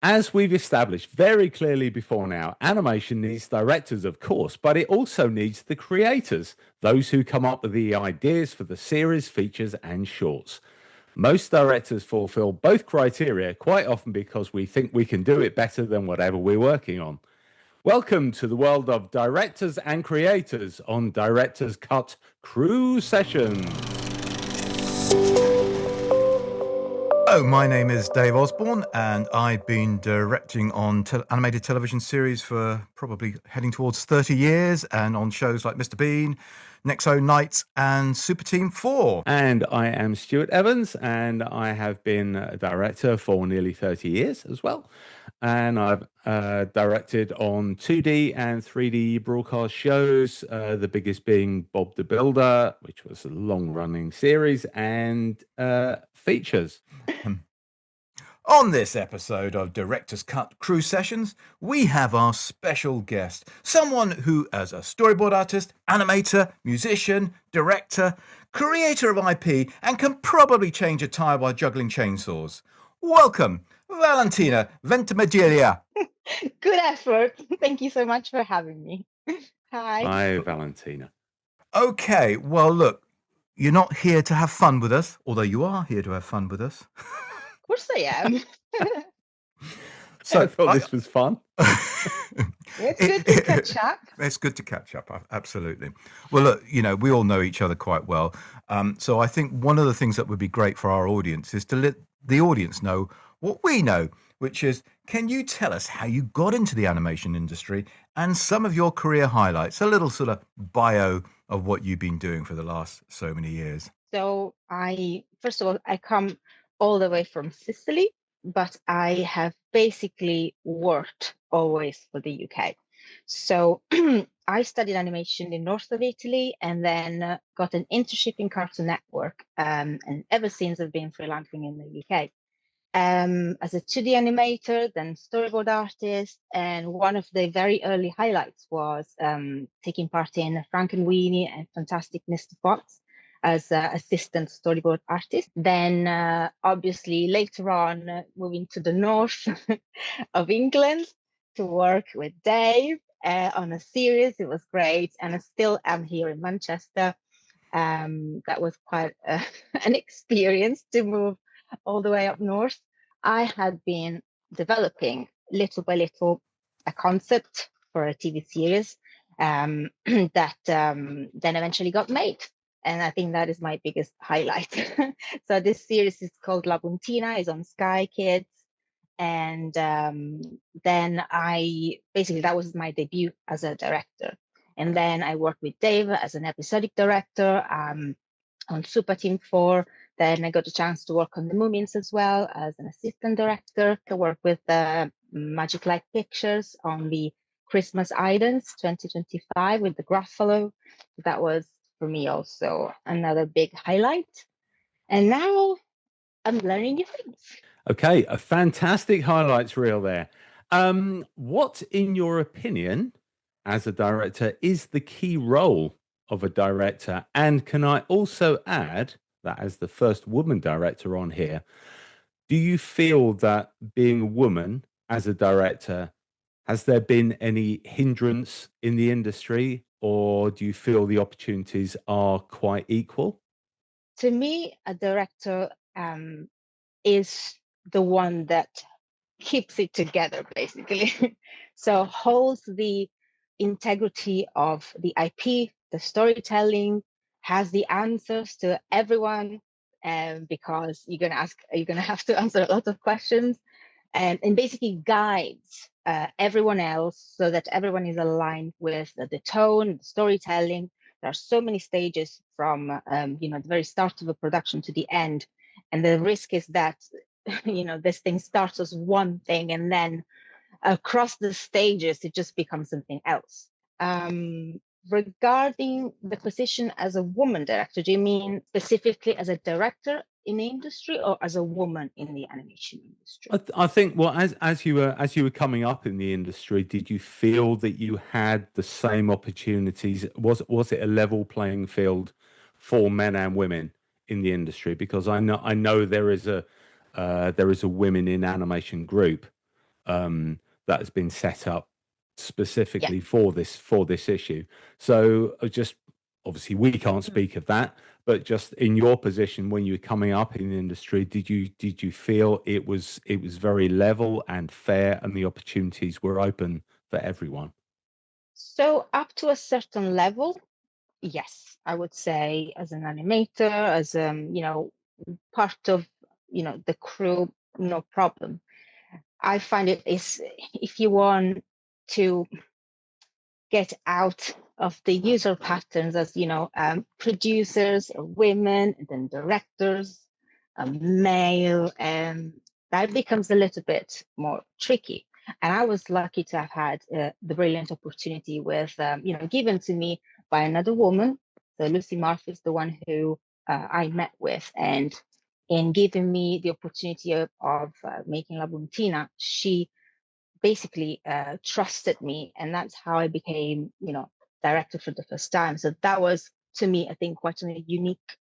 As we've established very clearly before now, animation needs directors, of course, but it also needs the creators, those who come up with the ideas for the series, features, and shorts. Most directors fulfill both criteria quite often because we think we can do it better than whatever we're working on. Welcome to the world of directors and creators on Director's Cut Crew Sessions. Hello, my name is Dave Osborne, and I've been directing on animated television series for probably heading towards 30 years, and on shows like Mr. Bean, Nexo Nights, and Super Team 4. And I am Stuart Evans, and I have been a director for nearly 30 years as well. And I've directed on 2D and 3D broadcast shows, the biggest being Bob the Builder, which was a long-running series, and features. On this episode of Director's Cut Crew Sessions, we have our special guest, someone who, as a storyboard artist, animator, musician, director, creator of IP, and can probably change a tire while juggling chainsaws. Welcome, Valentina Ventimiglia. Good effort. Thank you so much for having me. Hi. Hi, Valentina. Okay, well, look, you're not here to have fun with us, although you are here to have fun with us. Of course I am. So I thought this was fun. It's good to catch up. It's good to catch up, absolutely. Well, look, we all know each other quite well. So I think one of the things that would be great for our audience is to let the audience know what we know, which is, can you tell us how you got into the animation industry and some of your career highlights, a little sort of bio of what you've been doing for the last so many years? So first of all, I come all the way from Sicily, but I have basically worked always for the UK. So I studied animation in north of Italy and then got an internship in Cartoon Network. And ever since I've been freelancing in the UK. As a 2D animator, then storyboard artist. And one of the very early highlights was taking part in Frank and Weenie and Fantastic Mr. Fox as assistant storyboard artist. Then obviously later on moving to the north of England to work with Dave on a series. It was great. And I still am here in Manchester. That was quite an experience to move all the way up north. I had been developing little by little a concept for a TV series that then eventually got made. And I think that is my biggest highlight. So this series is called Labuntina, is on Sky Kids. And then that was my debut as a director. And then I worked with Dave as an episodic director on Super Team 4. Then I got a chance to work on the Moomins as well as an assistant director. I worked with Magic Light Pictures on the Christmas Idents 2025 with the Gruffalo. That was, for me, also another big highlight. And now I'm learning new things. Okay, a fantastic highlights reel there. What, in your opinion, as a director, is the key role of a director? And can I also add that as the first woman director on here, do you feel that being a woman as a director, has there been any hindrance in the industry, or do you feel the opportunities are quite equal? To me, a director is the one that keeps it together, basically. So holds the integrity of the IP, the storytelling, has the answers to everyone, because you're gonna have to answer a lot of questions, and basically guides everyone else so that everyone is aligned with the tone, the storytelling. There are so many stages from the very start of a production to the end, and the risk is that this thing starts as one thing and then across the stages it just becomes something else. Regarding the position as a woman director, do you mean specifically as a director in the industry or as a woman in the animation industry? I think, well, as you were coming up in the industry, did you feel that you had the same opportunities? Was it a level playing field for men and women in the industry? Because I know there is a women in animation group, that has been set up Yeah. specifically for this issue. So just obviously we can't Mm. speak of that, but just in your position when you were coming up in the industry, did you feel it was very level and fair, and the opportunities were open for everyone? So up to a certain level, yes, I would say as an animator, as part of the crew, no problem. I find it is, if you want to get out of the usual patterns, as producers or women and then directors, male, and that becomes a little bit more tricky. And I was lucky to have had the brilliant opportunity with given to me by another woman. So Lucy Murphy is the one who I met with, and in giving me the opportunity of making Labuntina, she basically trusted me, and that's how I became director for the first time. So that was, to me, I think, quite a unique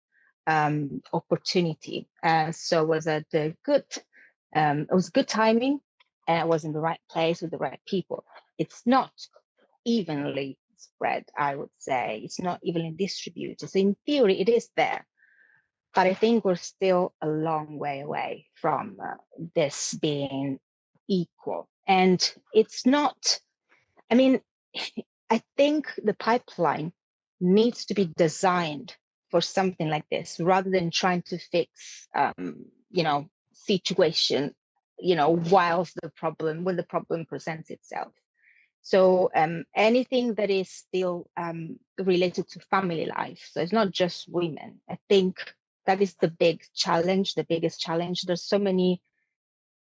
opportunity. So it was it was good timing, and I was in the right place with the right people. It's not evenly spread, I would say. It's not evenly distributed. So in theory, it is there, but I think we're still a long way away from this being equal. And it's not, I mean, I think the pipeline needs to be designed for something like this rather than trying to fix, situation, when the problem presents itself. So anything that is still related to family life. So it's not just women. I think that is the biggest challenge. There's so many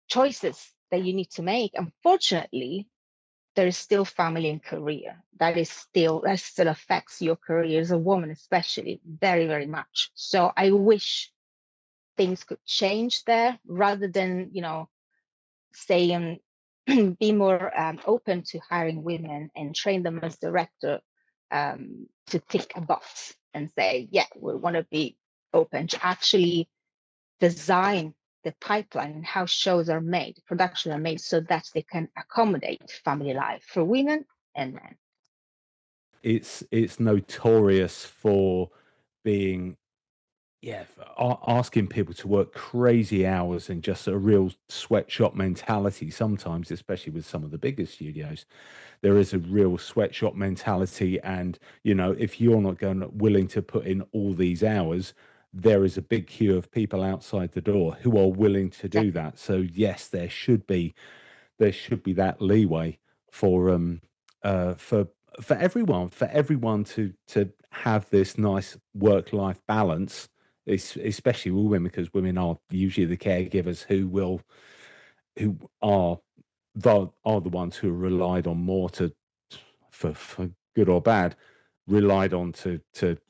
choices that you need to make. Unfortunately, there is still family and career. That still affects your career as a woman, especially very, very much. So I wish things could change there rather than, say be more open to hiring women and train them as director to tick a box and say, yeah, we want to be open to actually design the pipeline and how shows are made, production are made, so that they can accommodate family life for women and men. It's notorious for being, yeah, asking people to work crazy hours and just a real sweatshop mentality sometimes, especially with some of the bigger studios. There is a real sweatshop mentality, and if you're not willing to put in all these hours, there is a big queue of people outside the door who are willing to do Exactly. that. So yes, there should be that leeway for for everyone to have this nice work-life balance, especially with women, because women are usually the caregivers who are the ones who are relied on more for good or bad, relied on to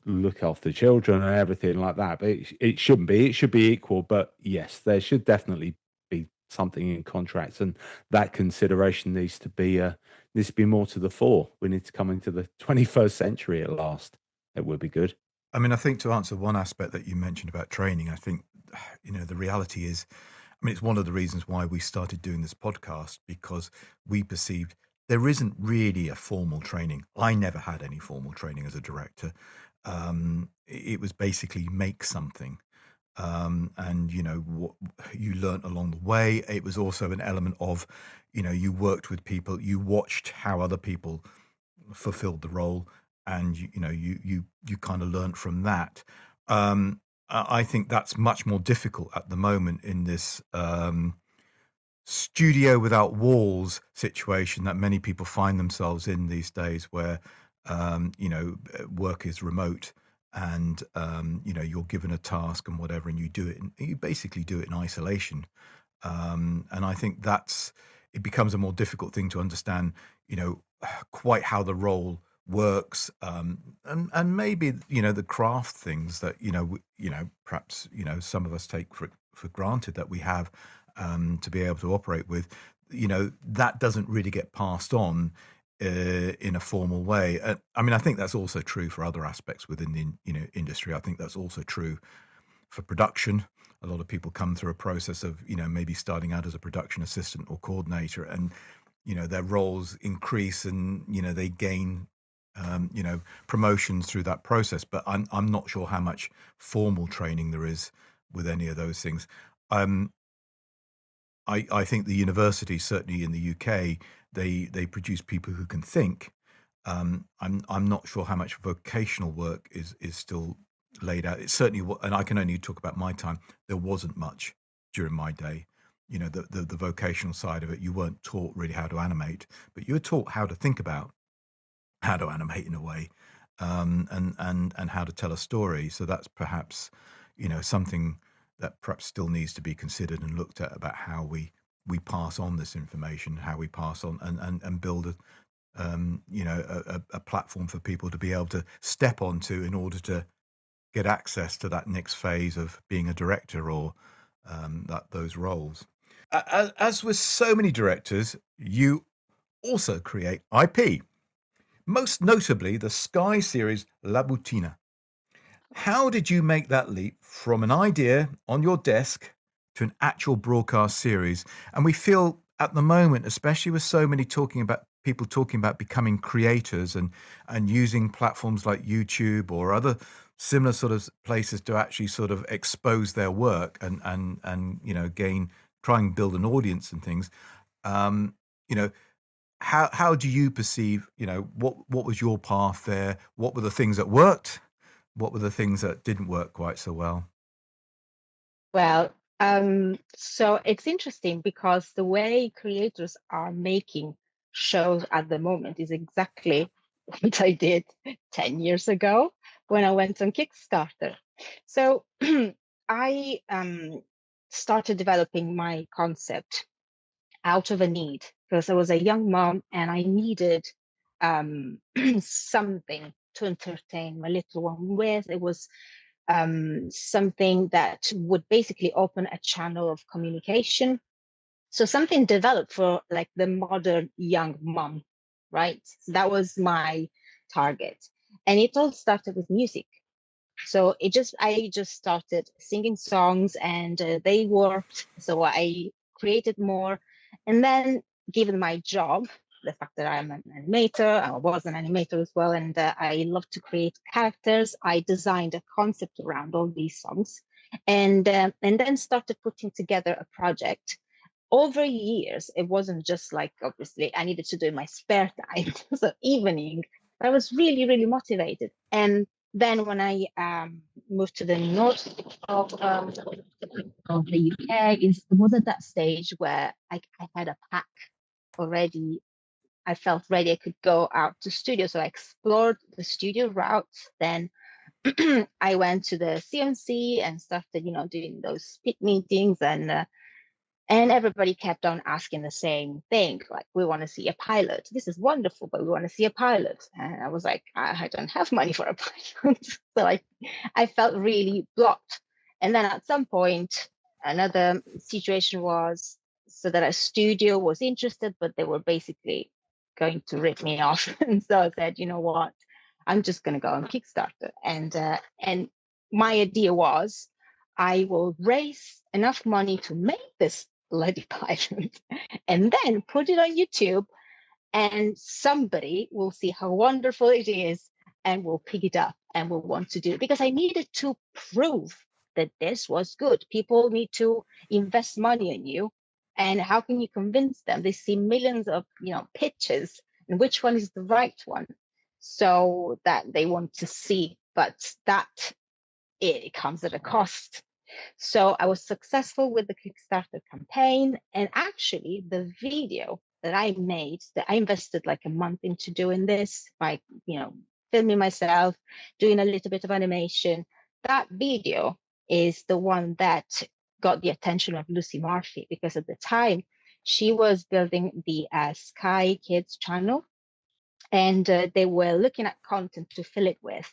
look after children and everything like that. But it shouldn't be. It should be equal. But yes, there should definitely be something in contracts, and that consideration needs to be more to the fore. We need to come into the 21st century at last. It would be good. I mean, I think to answer one aspect that you mentioned about training, I think, the reality is, I mean, it's one of the reasons why we started doing this podcast, because we perceived there isn't really a formal training. I never had any formal training as a director. It was basically make something. And what you learnt along the way. It was also an element of, you worked with people, you watched how other people fulfilled the role, and you kind of learned from that. I think that's much more difficult at the moment in this studio without walls situation that many people find themselves in these days, where work is remote, and you're given a task and whatever, and you do it, and you basically do it in isolation. And I think it becomes a more difficult thing to understand, quite how the role works, and maybe the craft things that perhaps some of us take for granted that we have, to be able to operate with. That doesn't really get passed on in a formal way. I mean, I think that's also true for other aspects within the industry. I think that's also true for production. a lot of people come through a process of, maybe starting out as a production assistant or coordinator, and, their roles increase and, they gain, promotions through that process. But I'm not sure how much formal training there is with any of those things. I think the university, certainly in the UK, they produce people who can think. I'm not sure how much vocational work is still laid out. It's certainly, and I can only talk about my time. There wasn't much during my day. The vocational side of it. You weren't taught really how to animate, but you were taught how to think about how to animate in a way, and how to tell a story. So that's perhaps, something that perhaps still needs to be considered and looked at, about how we pass on this information, how we pass on and build a platform for people to be able to step onto in order to get access to that next phase of being a director, or those roles. As with so many directors, you also create IP, most notably the Sky series Labuntina. How did you make that leap from an idea on your desk to an actual broadcast series? And we feel at the moment, especially with so many people talking about becoming creators and using platforms like YouTube or other similar sort of places to actually sort of expose their work and try and build an audience and things. How do you perceive, what was your path there? What were the things that worked? What were the things that didn't work quite so well? Well, so it's interesting because the way creators are making shows at the moment is exactly what I did 10 years ago when I went on Kickstarter. So I started developing my concept out of a need, because I was a young mom and I needed something to entertain my little one with. It was something that would basically open a channel of communication. So something developed for like the modern young mom, right? So that was my target. And it all started with music. So I just started singing songs, and they worked. So I created more. And then, given my job, the fact that I'm an animator, I was an animator as well, and I love to create characters, I designed a concept around all these songs, and then started putting together a project. Over years, it wasn't just like, obviously I needed to do it in my spare time, so evening. I was really, really motivated. And then when I moved to the north of the UK, it was at that stage where I had a pack already. I felt ready. I could go out to studio. So I explored the studio route. Then I went to the CMC and started, doing those speed meetings, and everybody kept on asking the same thing, like, we want to see a pilot. This is wonderful, but we want to see a pilot. And I was like, I don't have money for a pilot. So I felt really blocked. And then at some point, another situation was so that a studio was interested, but they were basically going to rip me off. And so I said, you know what? I'm just going to go on Kickstarter. And my idea was, I will raise enough money to make this bloody pilot and then put it on YouTube, and somebody will see how wonderful it is and will pick it up and will want to do it, because I needed to prove that this was good. People need to invest money in you, and how can you convince them? They see millions of pitches, and which one is the right one, so that they want to see, but that it comes at a cost. So I was successful with the Kickstarter campaign, and actually the video that I made, that I invested like a month into doing this, by filming myself, doing a little bit of animation. That video is the one that got the attention of Lucy Murphy, because at the time she was building the Sky Kids channel, and they were looking at content to fill it with,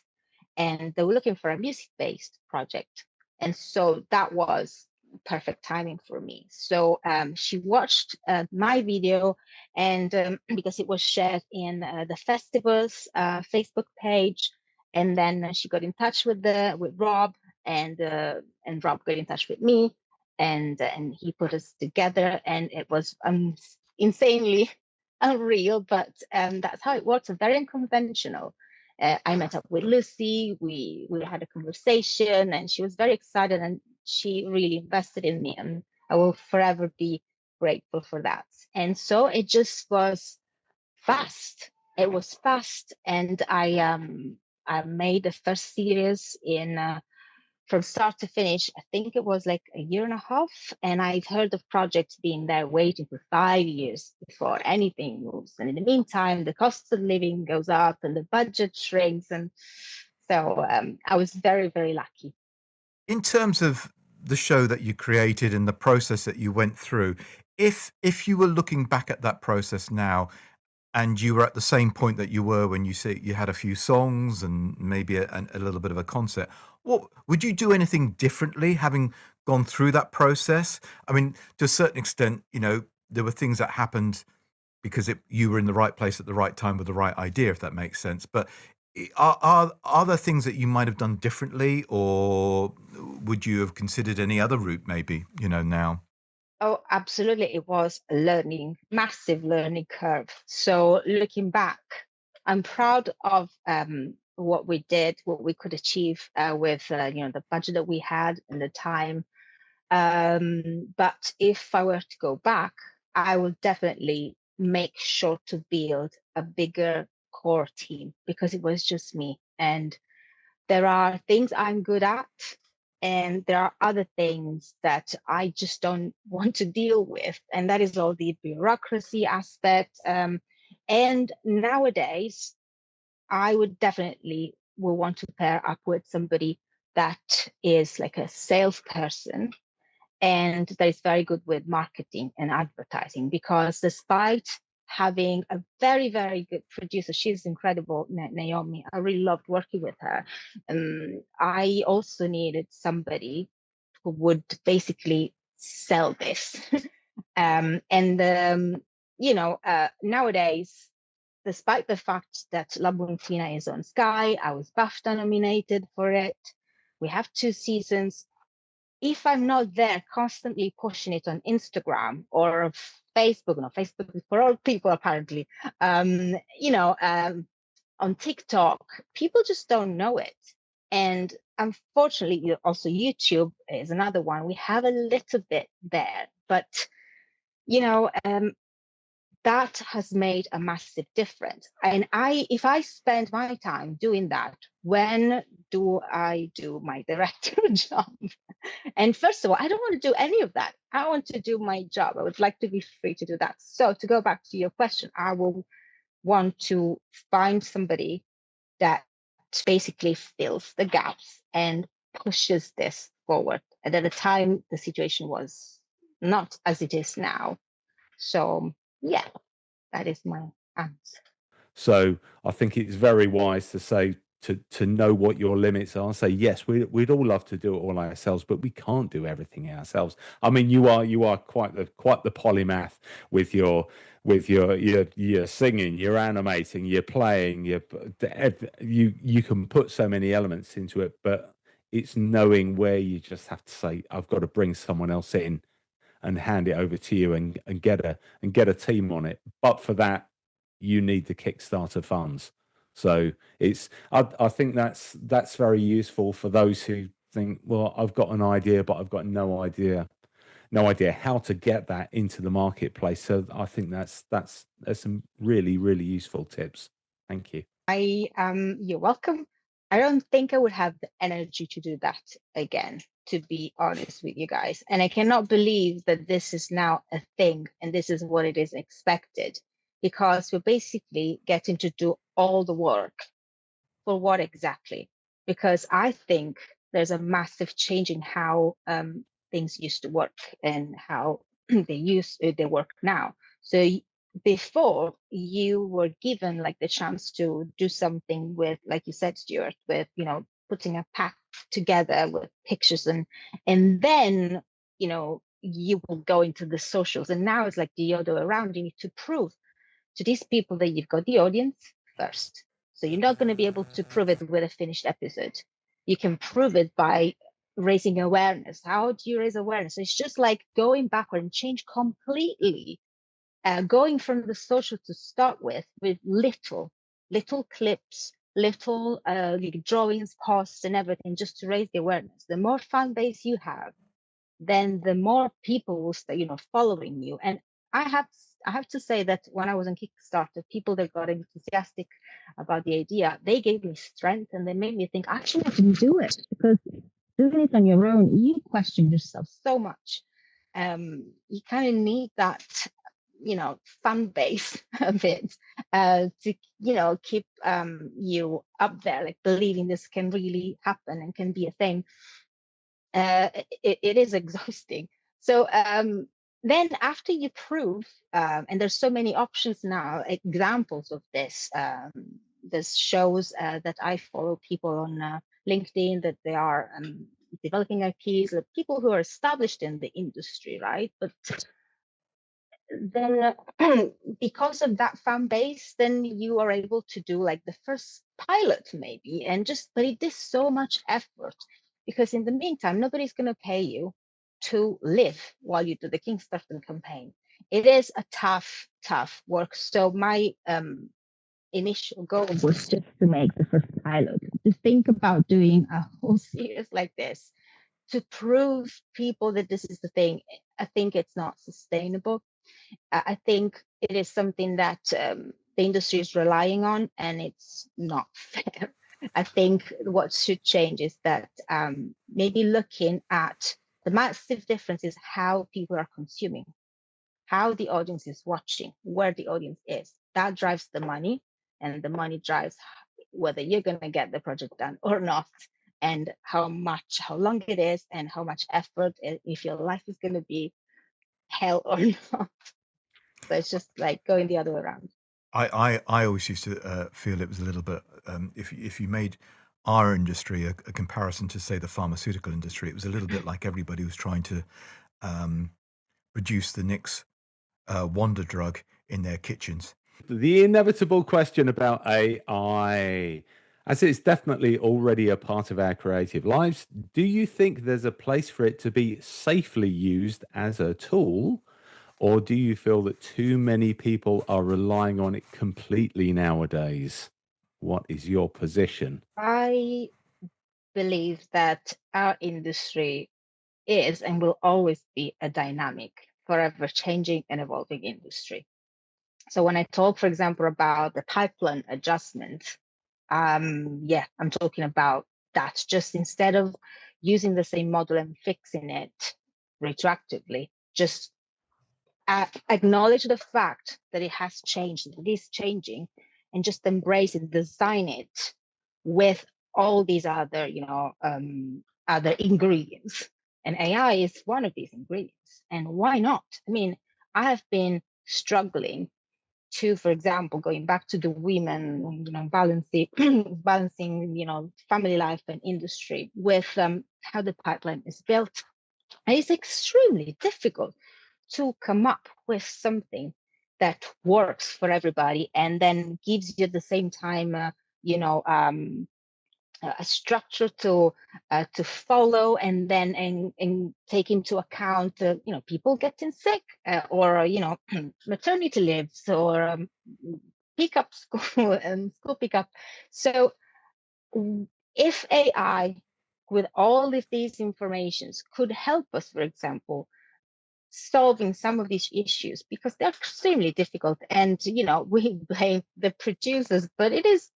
and they were looking for a music-based project. And so that was perfect timing for me. So she watched my video, and because it was shared in the festival's Facebook page, and then she got in touch with Rob, and Rob got in touch with me, and he put us together, and it was insanely unreal, but that's how it works. Very unconventional. I met up with Lucy. We had a conversation, and she was very excited, and she really invested in me, and I will forever be grateful for that. And so it just was fast. It was fast, and I made the first series in from start to finish. I think it was like a year and a half, and I've heard of projects being there waiting for 5 years before anything moves. And in the meantime, the cost of living goes up and the budget shrinks, and so I was very, very lucky. In terms of the show that you created and the process that you went through, if you were looking back at that process now, and you were at the same point that you were when you say you had a few songs and maybe a little bit of a concert, what would you do anything differently having gone through that process? I mean, to a certain extent, there were things that happened because you were in the right place at the right time with the right idea, if that makes sense. But are there things that you might have done differently, or would you have considered any other route maybe, now? Oh, absolutely. It was a massive learning curve. So looking back, I'm proud of what we did, what we could achieve with the budget that we had and the time. But if I were to go back, I would definitely make sure to build a bigger core team, because it was just me. And there are things I'm good at, and there are other things that I just don't want to deal with. And that is all the bureaucracy aspect. And nowadays, I would definitely will want to pair up with somebody that is like a salesperson and that is very good with marketing and advertising, because despite having a very, very good producer, she's incredible, Naomi. I really loved working with her. I also needed somebody who would basically sell this. Nowadays, despite the fact that Labuntina is on Sky, I was BAFTA nominated for it. We have 2 seasons. If I'm not there constantly pushing it on Instagram or Facebook, no, Facebook is for all people apparently, on TikTok, people just don't know it. And unfortunately, also YouTube is another one. We have a little bit there, but that has made a massive difference. And if I spend my time doing that, when do I do my director job? And first of all, I don't want to do any of that. I want to do my job. I would like to be free to do that. So to go back to your question, I will want to find somebody that basically fills the gaps and pushes this forward. And at the time, the situation was not as it is now. So yeah, that is my answer. So I think it's very wise to say to know what your limits are. Say yes, we'd all love to do it all ourselves, but we can't do everything ourselves. I mean, you are quite the polymath with your singing, your animating, your playing, you can put so many elements into it, but it's knowing where you just have to say, I've got to bring someone else in and hand it over to you and get a team on it. But for that, you need the Kickstarter funds. So I think that's very useful for those who think, well, I've got an idea, but I've got no idea how to get that into the marketplace. So I think that's some really, really useful tips. Thank you. You're welcome. I don't think I would have the energy to do that again, to be honest with you guys. And I cannot believe that this is now a thing and this is what it is expected, because we're basically getting to do all the work. For what exactly? Because I think there's a massive change in how things used to work and how they work now. So before, you were given like the chance to do something with, like you said, Stuart, with putting a pack together with pictures, and then you will go into the socials. And now it's like the other way around. You need to prove to these people that you've got the audience first. So you're not going to be able to prove it with a finished episode. You can prove it by raising awareness. How do you raise awareness? It's just like going backward and change completely, going from the social to start with little clips, little like drawings, posts, and everything, just to raise the awareness. The more fan base you have, then the more people will start, following you. And I have to say that when I was on Kickstarter, people that got enthusiastic about the idea, they gave me strength, and they made me think, actually, I can do it. Because doing it on your own, you question yourself so much. You kind of need that, fan base a bit, to, keep you up there, like believing this can really happen and can be a thing. It is exhausting. So then after you prove, and there's so many options now, examples of this. This shows that I follow people on LinkedIn that they are developing IPs, people who are established in the industry, right? But then because of that fan base, then you are able to do like the first pilot maybe, but it is so much effort, because in the meantime, nobody's going to pay you to live while you do the Kickstarter campaign. It is a tough work. So my initial goal was just to make the first pilot, to think about doing a whole series like this, to prove people that this is the thing. I think it's not sustainable. I think it is something that the industry is relying on, and it's not fair. I think what should change is that maybe looking at the massive difference is how people are consuming, how the audience is watching, where the audience is. That drives the money, and the money drives whether you're going to get the project done or not, and how long it is, and how much effort, if your life is going to be hell or not. So it's just like going the other way around. I always used to feel it was a little bit, if you made our industry a comparison to, say, the pharmaceutical industry, it was a little bit like everybody was trying to produce the next wonder drug in their kitchens. The inevitable question about AI, as it's definitely already a part of our creative lives, do you think there's a place for it to be safely used as a tool? Or do you feel that too many people are relying on it completely nowadays? What is your position? I believe that our industry is and will always be a dynamic, forever changing and evolving industry. So when I talk, for example, about the pipeline adjustment, I'm talking about that. Just instead of using the same model and fixing it retroactively, just acknowledge the fact that it has changed, that it is changing, and just embrace it, design it with all these other, other ingredients. And AI is one of these ingredients. And why not? I mean, I have been struggling to, for example, going back to the women, balancing, family life and industry with how the pipeline is built. And it's extremely difficult to come up with something that works for everybody and then gives you at the same time, a structure to follow, and then and take into account, people getting sick, or maternity leaves, or pick up school and school pickup. So if AI, with all of these informations, could help us, for example, solving some of these issues, because they're extremely difficult, and we blame the producers, but it is,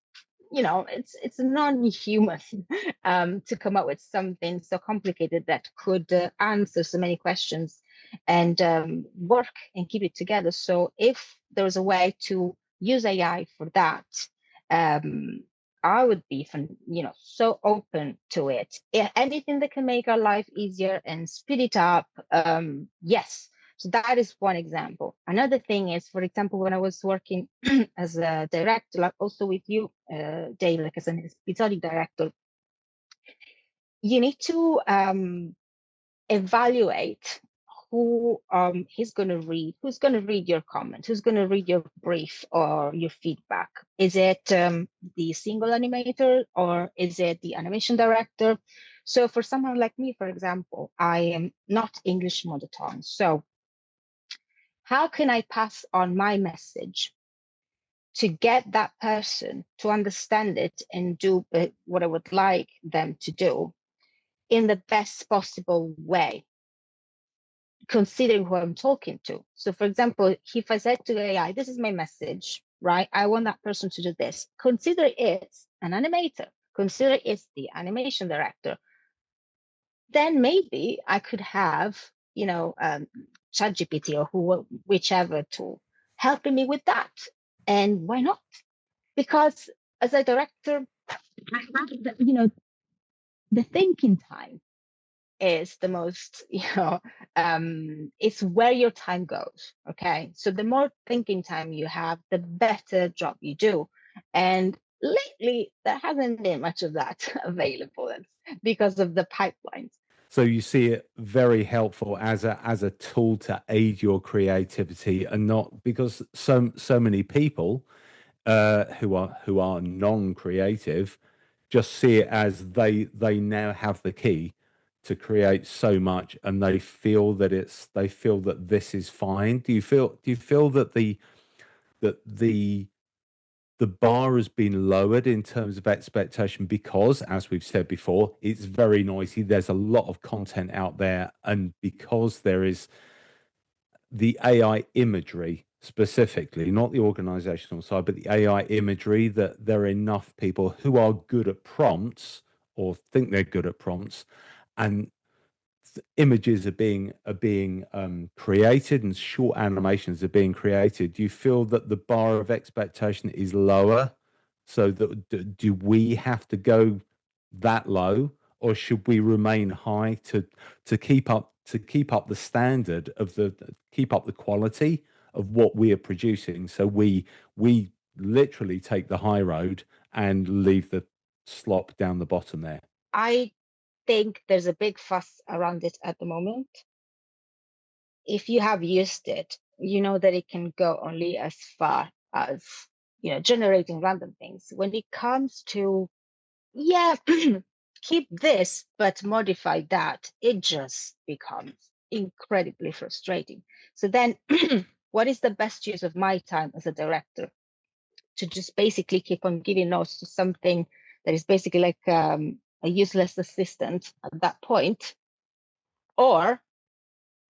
it's non-human to come up with something so complicated that could answer so many questions and work and keep it together. So if there's a way to use AI for that, I would be, so open to it. Anything that can make our life easier and speed it up, yes. So that is one example. Another thing is, for example, when I was working as a director, like also with you, Dave, like as an episodic director, you need to evaluate who who's going to read your comment, who's going to read your brief or your feedback. Is it the single animator, or is it the animation director? So for someone like me, for example, I am not English mother tongue. So how can I pass on my message to get that person to understand it and do what I would like them to do in the best possible way, considering who I'm talking to? So, for example, if I said to AI, this is my message, right? I want that person to do this. Consider it's an animator, consider it's the animation director. Then maybe I could have, ChatGPT or whichever tool helping me with that. And why not? Because as a director, I have the thinking time is the most, it's where your time goes. Okay. So the more thinking time you have, the better job you do. And lately, there hasn't been much of that available because of the pipelines. So you see it very helpful as a tool to aid your creativity, and not because so many people who are non-creative just see it as they now have the key to create so much, and they feel that this is fine. Do you feel that the bar has been lowered in terms of expectation, because, as we've said before, it's very noisy. There's a lot of content out there, and because there is the AI imagery specifically, not the organizational side, but the AI imagery, that there are enough people who are good at prompts or think they're good at prompts, and images are being created, and short animations are being created. Do you feel that the bar of expectation is lower, so that do we have to go that low, or should we remain high to keep up the standard of keep up the quality of what we are producing, so we literally take the high road and leave the slop down the bottom there? I think there's a big fuss around it at the moment. If you have used it, you know that it can go only as far as, generating random things. When it comes to, yeah, keep this, but modify that, it just becomes incredibly frustrating. So then, what is the best use of my time as a director? To just basically keep on giving notes to something that is basically like a useless assistant at that point, or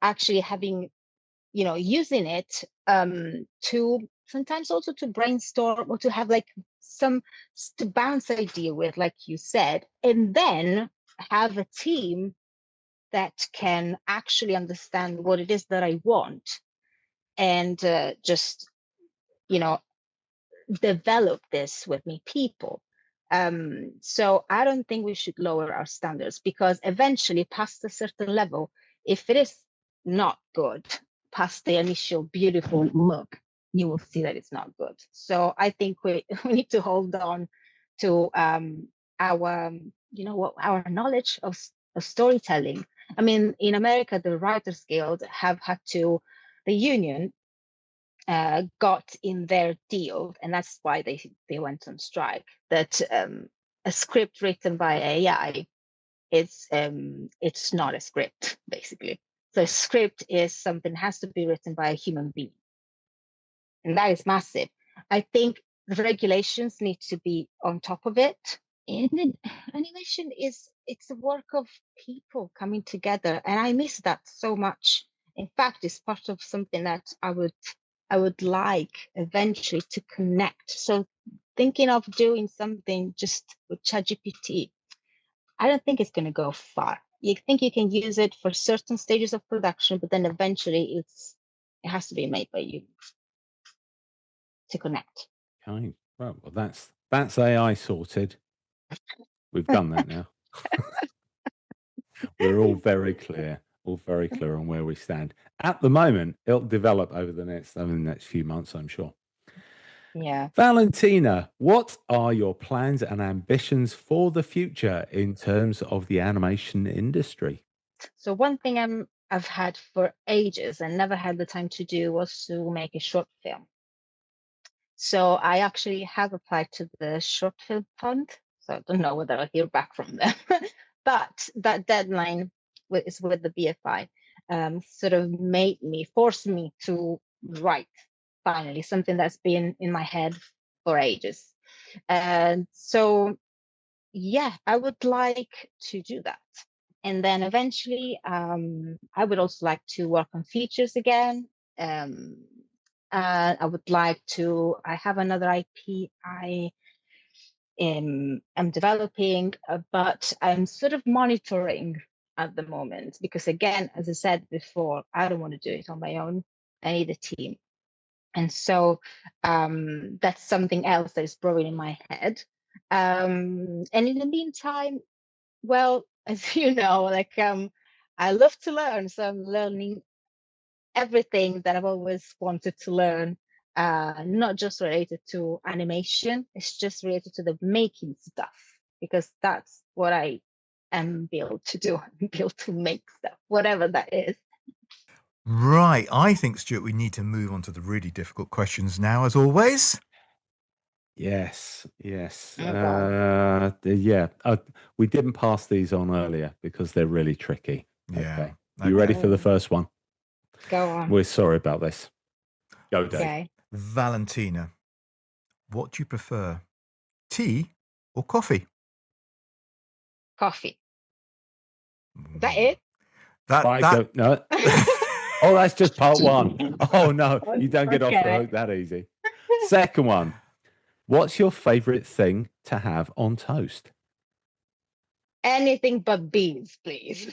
actually having, using it to sometimes also to brainstorm or to have like some to bounce idea with, like you said, and then have a team that can actually understand what it is that I want, and just, you know develop this with me people. So I don't think we should lower our standards, because eventually, past a certain level, if it is not good, past the initial beautiful look, you will see that it's not good. So I think we, we need to hold on to our, our knowledge of storytelling. I mean, in America, the Writers Guild have had to, the union got in their deal, and that's why they went on strike. That a script written by AI, it's not a script basically. So a script is something has to be written by a human being, and that is massive. I think the regulations need to be on top of it. And animation it's a work of people coming together, and I miss that so much. In fact, it's part of something that I would like eventually to connect. So thinking of doing something just with ChatGPT, I don't think it's going to go far. You think you can use it for certain stages of production, but then eventually it has to be made by you to connect. Okay. Well, that's AI sorted. We've done that now. We're all very clear on where we stand. At the moment, it'll develop over the next few months, I'm sure. Yeah. Valentina, what are your plans and ambitions for the future in terms of the animation industry? So one thing I've had for ages and never had the time to do was to make a short film. So I actually have applied to the short film fund. So I don't know whether I'll hear back from them. But that deadline is with the BFI, sort of forced me to write finally something that's been in my head for ages. And so, yeah, I would like to do that. And then eventually, I would also like to work on features again. Um, I would like to, I have another IP I'm developing, but I'm sort of monitoring at the moment because, again, as I said before, I don't want to do it on my own. I need a team. And so that's something else that is brewing in my head. And in the meantime, well, as you know, I love to learn, so I'm learning everything that I've always wanted to learn, not just related to animation, it's just related to the making stuff, because that's what I am built to do. I'm built to make stuff, whatever that is. Right. I think, Stuart, we need to move on to the really difficult questions now, as always. Yes, yes. Oh, God. Yeah, we didn't pass these on earlier because they're really tricky. Yeah. Okay. You ready for the Oh, first one? go on. We're sorry about this. Go, Dave. Okay. Valentina, what do you prefer, tea or coffee? Coffee. Is that it? Right, go. No. Oh, that's just part one. Oh, no. You don't get off the Okay. hook that easy. Second one. What's your favorite thing to have on toast? Anything but beans, please.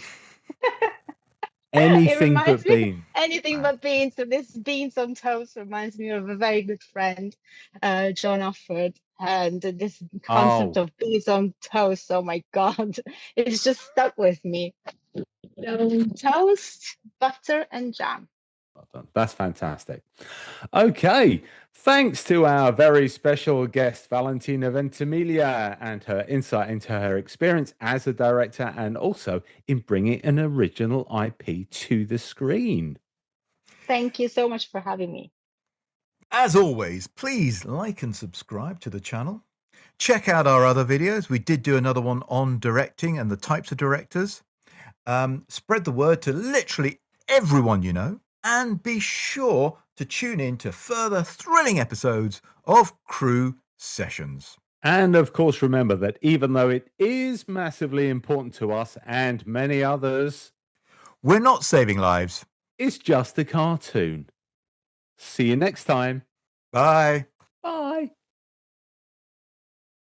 It Anything reminds but me bean. anything but beans. So this beans on toast reminds me of a very good friend, John Offord, and this concept Oh, of beans on toast. Oh my God, it's just stuck with me. So toast, butter, and jam. well done. That's fantastic. Okay. Thanks to our very special guest, Valentina Ventimiglia, and her insight into her experience as a director and also in bringing an original IP to the screen. Thank you so much for having me. As always, please like and subscribe to the channel. Check out our other videos. We did do another one on directing and the types of directors. Spread the word to literally everyone you know. And be sure to tune in to further thrilling episodes of Crew Sessions. And of course, remember that even though it is massively important to us and many others, we're not saving lives. it's just a cartoon. See you next time. Bye. Bye.